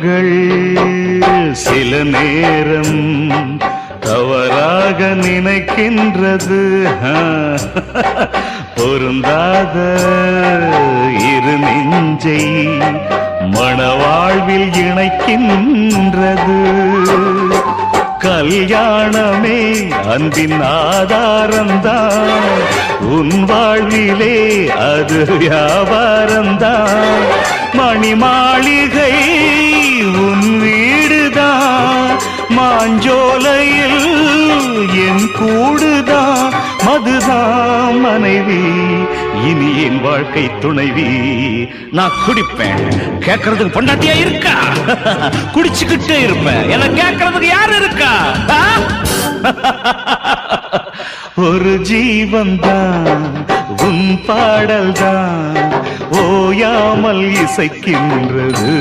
எண்ணங்கள் சில நேரம் தவறாக நினைக்கின்றது. பொருந்தாத இரு நெஞ்சை மணவாழ்வில் இணைக்கின்றது. கல்யாணமே அன்பின் ஆதாரம்தான், உன் வாழ்விலே அது வியாபாரம்தான். மணிமாளிகை உன் வீடுதான், மாஞ்சோலையில் என் கூடுதான். மதுதான் மனைவி, இனி என் வாழ்க்கை துணைவி. நான் குடிப்பேன், கேட்கறதுக்கு பொண்டாட்டியா இருக்கா? குடிச்சுக்கிட்டே இருப்பேன், என்ன கேட்கறதுக்கு யாரு இருக்கா? ஒரு ஜீவன் தான் உன் பாடல் தான் ஓயாமல் இசைக்கின்றது.